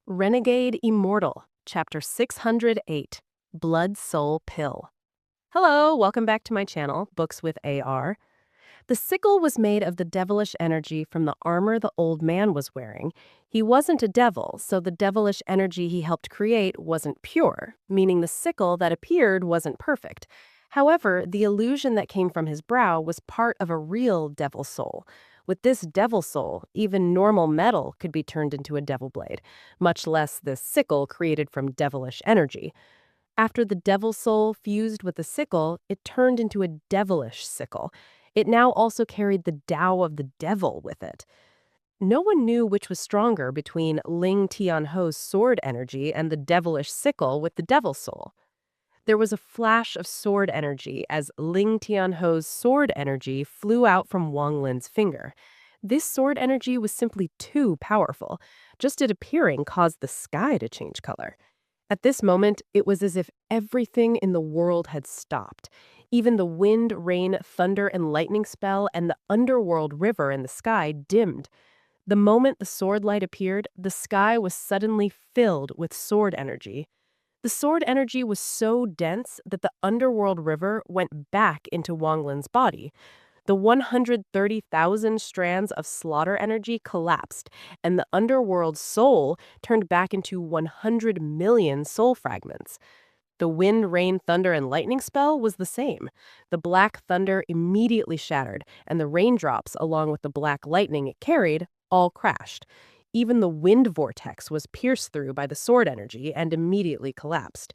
Renegade Immortal, Chapter 608, Blood Soul Pill. Hello, welcome back to my channel, Books with AR. The sickle was made of the devilish energy from the armor the old man was wearing. He wasn't a devil, so the devilish energy he helped create wasn't pure, meaning the sickle that appeared wasn't perfect. However, the illusion that came from his brow was part of a real devil soul. With this devil soul, even normal metal could be turned into a devil blade, much less the sickle created from devilish energy. After the devil soul fused with the sickle, it turned into a devilish sickle. It now also carried the Tao of the devil with it. No one knew which was stronger between Ling Tianhou's sword energy and the devilish sickle with the devil soul. There was a flash of sword energy as Ling Tianhou's sword energy flew out from Wang Lin's finger. This sword energy was simply too powerful. Just it appearing caused the sky to change color. At this moment, it was as if everything in the world had stopped. Even the wind, rain, thunder, and lightning spell and the underworld river in the sky dimmed. The moment the sword light appeared, the sky was suddenly filled with sword energy. The sword energy was so dense that the underworld river went back into Wang Lin's body. The 130,000 strands of slaughter energy collapsed, and the underworld soul turned back into 100 million soul fragments. The wind, rain, thunder, and lightning spell was the same. The black thunder immediately shattered, and the raindrops, along with the black lightning it carried, all crashed. Even the wind vortex was pierced through by the sword energy and immediately collapsed.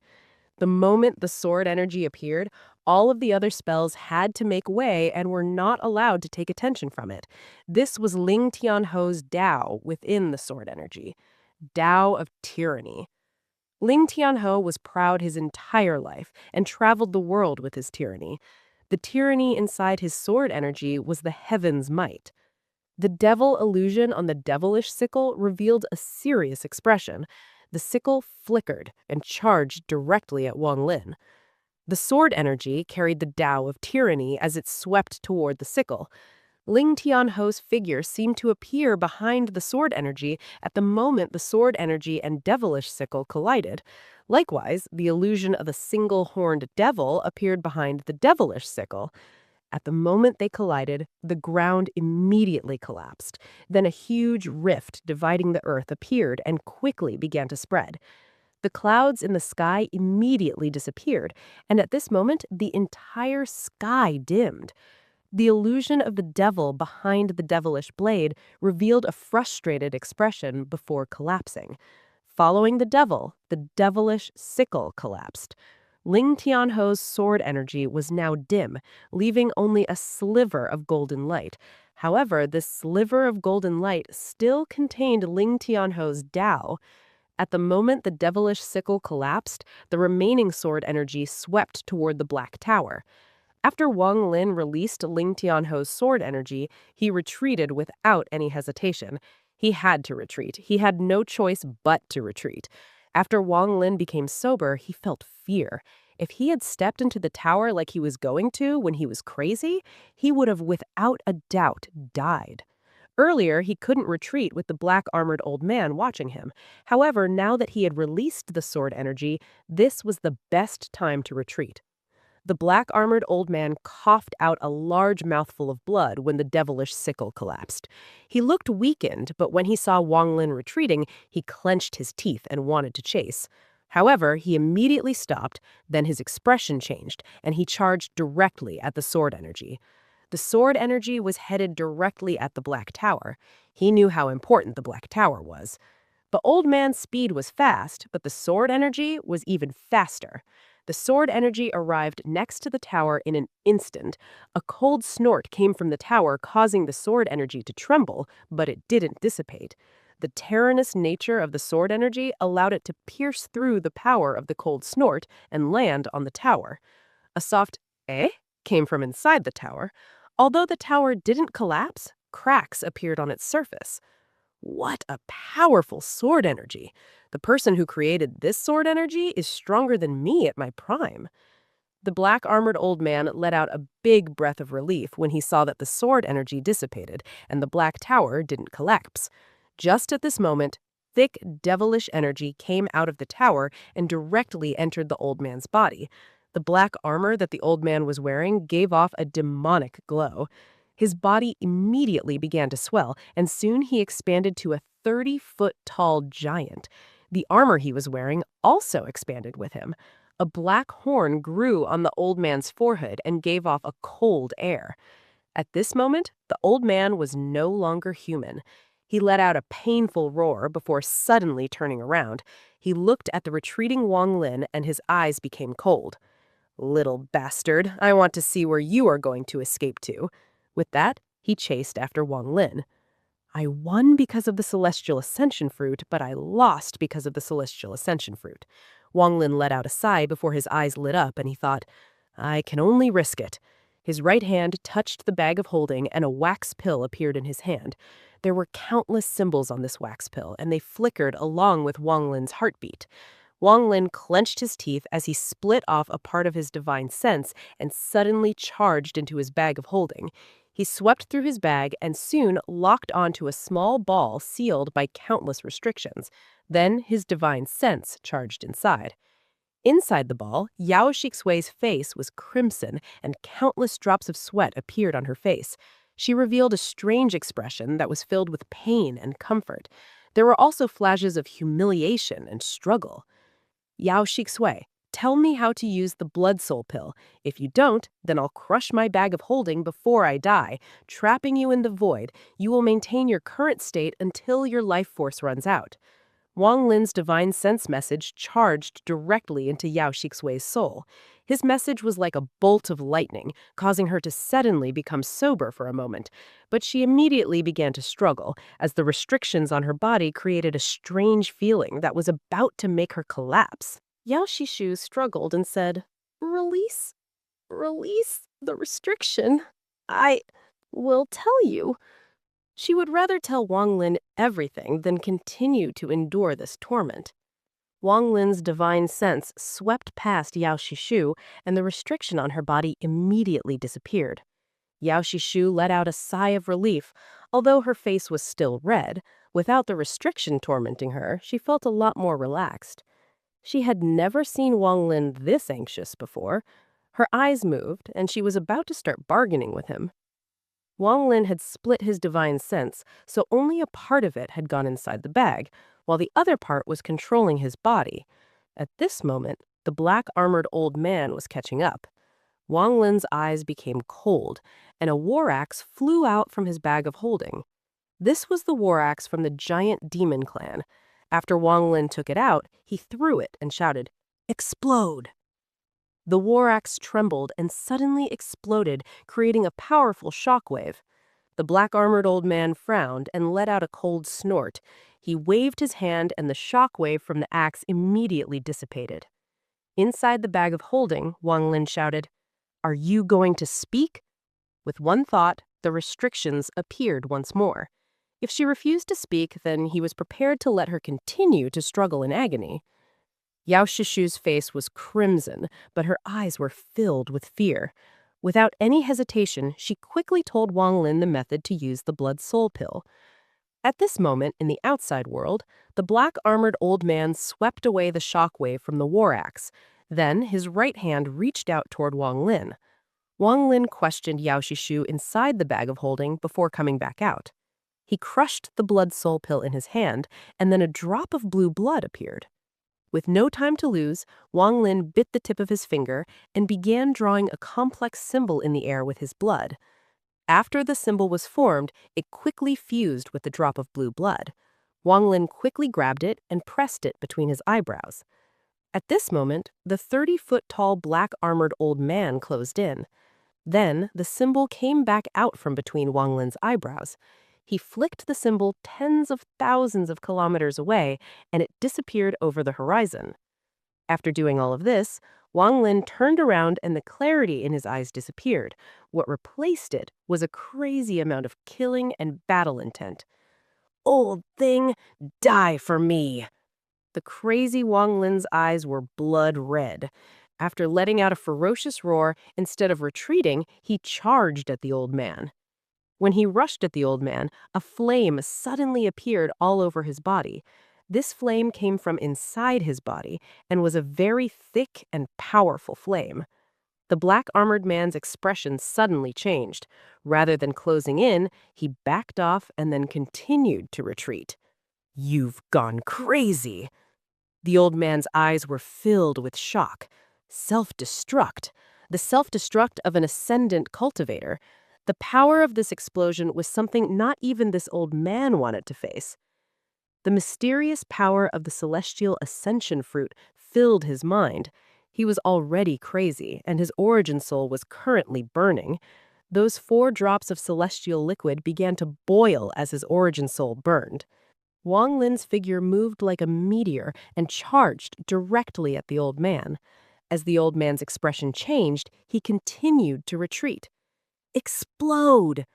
The moment the sword energy appeared, all of the other spells had to make way and were not allowed to take attention from it. This was Ling Tianhou's Tao within the sword energy. Tao of tyranny. Ling Tianhou was proud his entire life and traveled the world with his tyranny. The tyranny inside his sword energy was the heaven's might. The devil illusion on the devilish sickle revealed a serious expression. The sickle flickered and charged directly at Wang Lin. The sword energy carried the Tao of tyranny as it swept toward the sickle. Ling Tianhou's figure seemed to appear behind the sword energy at the moment the sword energy and devilish sickle collided. Likewise, the illusion of a single-horned devil appeared behind the devilish sickle. At the moment they collided, the ground immediately collapsed. Then a huge rift dividing the earth appeared and quickly began to spread. The clouds in the sky immediately disappeared, and at this moment, the entire sky dimmed. The illusion of the devil behind the devilish blade revealed a frustrated expression before collapsing. Following the devilish sickle collapsed. Ling Tianhou's sword energy was now dim, leaving only a sliver of golden light. However, this sliver of golden light still contained Ling Tianhou's Tao. At the moment the devilish sickle collapsed, the remaining sword energy swept toward the Black Tower. After Wang Lin released Ling Tianhou's sword energy, he retreated without any hesitation. He had to retreat. He had no choice but to retreat. After Wang Lin became sober, he felt fear. If he had stepped into the tower like he was going to when he was crazy, he would have without a doubt died. Earlier, he couldn't retreat with the black-armored old man watching him. However, now that he had released the sword energy, this was the best time to retreat. The black-armored old man coughed out a large mouthful of blood when the devilish sickle collapsed. He looked weakened, but when he saw Wang Lin retreating, he clenched his teeth and wanted to chase. However, he immediately stopped, then his expression changed, and he charged directly at the sword energy. The sword energy was headed directly at the Black Tower. He knew how important the Black Tower was. The old man's speed was fast, but the sword energy was even faster. The sword energy arrived next to the tower in an instant. A cold snort came from the tower, causing the sword energy to tremble, but it didn't dissipate. The tyrannous nature of the sword energy allowed it to pierce through the power of the cold snort and land on the tower. A soft "eh?" came from inside the tower. Although the tower didn't collapse, cracks appeared on its surface. What a powerful sword energy! The person who created this sword energy is stronger than me at my prime. The black-armored old man let out a big breath of relief when he saw that the sword energy dissipated and the Black Tower didn't collapse. Just at this moment, thick, devilish energy came out of the tower and directly entered the old man's body. The black armor that the old man was wearing gave off a demonic glow. His body immediately began to swell, and soon he expanded to a 30-foot-tall giant. The armor he was wearing also expanded with him. A black horn grew on the old man's forehead and gave off a cold air. At this moment, the old man was no longer human. He let out a painful roar before suddenly turning around. He looked at the retreating Wang Lin and his eyes became cold. "Little bastard, I want to see where you are going to escape to." With that, he chased after Wang Lin. "I won because of the Celestial Ascension Fruit, but I lost because of the Celestial Ascension Fruit." Wang Lin let out a sigh before his eyes lit up, and he thought, "I can only risk it." His right hand touched the bag of holding, and a wax pill appeared in his hand. There were countless symbols on this wax pill, and they flickered along with Wang Lin's heartbeat. Wang Lin clenched his teeth as he split off a part of his divine sense and suddenly charged into his bag of holding. He swept through his bag and soon locked onto a small ball sealed by countless restrictions. Then his divine sense charged inside. Inside the ball, Yao Shixui's face was crimson, and countless drops of sweat appeared on her face. She revealed a strange expression that was filled with pain and comfort. There were also flashes of humiliation and struggle. "Yao Shixui, tell me how to use the blood soul pill. If you don't, then I'll crush my bag of holding before I die, trapping you in the void. You will maintain your current state until your life force runs out." Wang Lin's divine sense message charged directly into Yao Shixui's soul. His message was like a bolt of lightning, causing her to suddenly become sober for a moment. But she immediately began to struggle, as the restrictions on her body created a strange feeling that was about to make her collapse. Yao Shixu struggled and said, "Release, release the restriction. I will tell you." She would rather tell Wang Lin everything than continue to endure this torment. Wang Lin's divine sense swept past Yao Shixu, and the restriction on her body immediately disappeared. Yao Shixu let out a sigh of relief. Although her face was still red, without the restriction tormenting her, she felt a lot more relaxed. She had never seen Wang Lin this anxious before. Her eyes moved, and she was about to start bargaining with him. Wang Lin had split his divine sense, so only a part of it had gone inside the bag, while the other part was controlling his body. At this moment, the black-armored old man was catching up. Wang Lin's eyes became cold, and a war axe flew out from his bag of holding. This was the war axe from the giant demon clan. After Wang Lin took it out, he threw it and shouted, "Explode!" The war axe trembled and suddenly exploded, creating a powerful shockwave. The black-armored old man frowned and let out a cold snort. He waved his hand, and the shockwave from the axe immediately dissipated. Inside the bag of holding, Wang Lin shouted, "Are you going to speak?" With one thought, the restrictions appeared once more. If she refused to speak, then he was prepared to let her continue to struggle in agony. Yao Shixu's face was crimson, but her eyes were filled with fear. Without any hesitation, she quickly told Wang Lin the method to use the blood soul pill. At this moment, in the outside world, the black-armored old man swept away the shockwave from the war axe. Then his right hand reached out toward Wang Lin. Wang Lin questioned Yao Shixu inside the bag of holding before coming back out. He crushed the blood soul pill in his hand, and then a drop of blue blood appeared. With no time to lose, Wang Lin bit the tip of his finger and began drawing a complex symbol in the air with his blood. After the symbol was formed, it quickly fused with the drop of blue blood. Wang Lin quickly grabbed it and pressed it between his eyebrows. At this moment, the 30-foot-tall black-armored old man closed in. Then, the symbol came back out from between Wang Lin's eyebrows. He flicked the symbol tens of thousands of kilometers away, and it disappeared over the horizon. After doing all of this, Wang Lin turned around and the clarity in his eyes disappeared. What replaced it was a crazy amount of killing and battle intent. "Old thing, die for me!" The crazy Wang Lin's eyes were blood red. After letting out a ferocious roar, instead of retreating, he charged at the old man. When he rushed at the old man, a flame suddenly appeared all over his body. This flame came from inside his body and was a very thick and powerful flame. The black-armored man's expression suddenly changed. Rather than closing in, he backed off and then continued to retreat. "You've gone crazy." The old man's eyes were filled with shock. Self-destruct. The self-destruct of an ascendant cultivator. The power of this explosion was something not even this old man wanted to face. The mysterious power of the celestial ascension fruit filled his mind. He was already crazy, and his origin soul was currently burning. Those 4 drops of celestial liquid began to boil as his origin soul burned. Wang Lin's figure moved like a meteor and charged directly at the old man. As the old man's expression changed, he continued to retreat. Explode!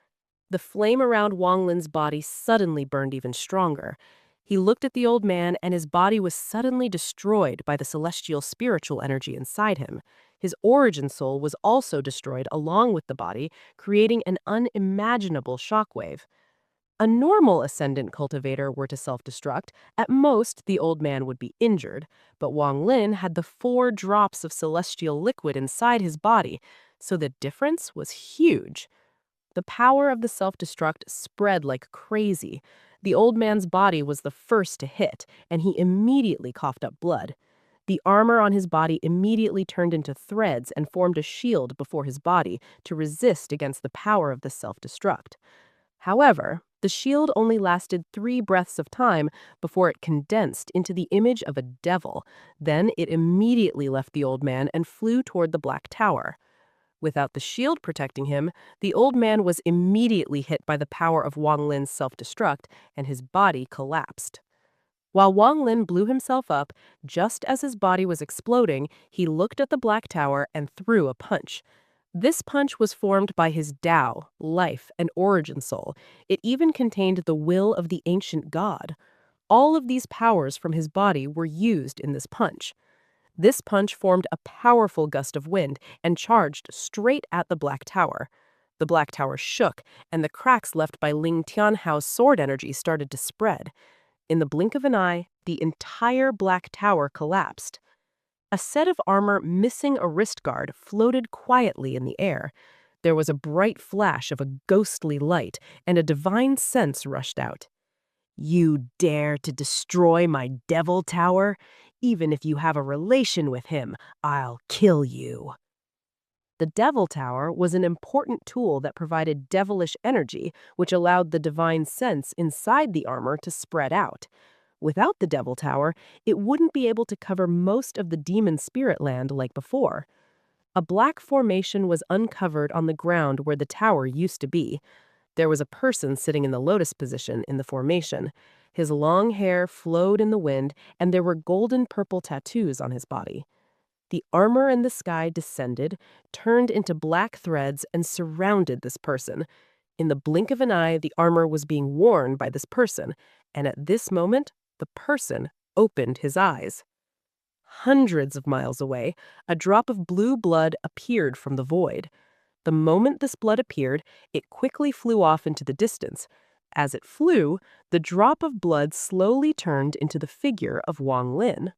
The flame around Wang Lin's body suddenly burned even stronger. He looked at the old man, and his body was suddenly destroyed by the celestial spiritual energy inside him. His origin soul was also destroyed along with the body, creating an unimaginable shockwave. A normal ascendant cultivator were to self-destruct, at most the old man would be injured, but Wang Lin had the 4 drops of celestial liquid inside his body, so the difference was huge. The power of the self-destruct spread like crazy. The old man's body was the first to hit, and he immediately coughed up blood. The armor on his body immediately turned into threads and formed a shield before his body to resist against the power of the self-destruct. However, the shield only lasted 3 breaths of time before it condensed into the image of a devil. Then it immediately left the old man and flew toward the Black Tower. Without the shield protecting him, the old man was immediately hit by the power of Wang Lin's self-destruct, and his body collapsed. While Wang Lin blew himself up, just as his body was exploding, he looked at the Black Tower and threw a punch. This punch was formed by his Tao, life, and origin soul. It even contained the will of the ancient god. All of these powers from his body were used in this punch. This punch formed a powerful gust of wind and charged straight at the Black Tower. The Black Tower shook, and the cracks left by Ling Tianhou's sword energy started to spread. In the blink of an eye, the entire Black Tower collapsed. A set of armor missing a wrist guard floated quietly in the air. There was a bright flash of a ghostly light, and a divine sense rushed out. "You dare to destroy my Devil Tower? Even if you have a relation with him, I'll kill you." The Devil Tower was an important tool that provided devilish energy, which allowed the divine sense inside the armor to spread out. Without the Devil Tower, it wouldn't be able to cover most of the demon spirit land like before. A black formation was uncovered on the ground where the tower used to be. There was a person sitting in the lotus position in the formation. His long hair flowed in the wind, and there were golden-purple tattoos on his body. The armor in the sky descended, turned into black threads, and surrounded this person. In the blink of an eye, the armor was being worn by this person, and at this moment, the person opened his eyes. Hundreds of miles away, a drop of blue blood appeared from the void. The moment this blood appeared, it quickly flew off into the distance. As it flew, the drop of blood slowly turned into the figure of Wang Lin.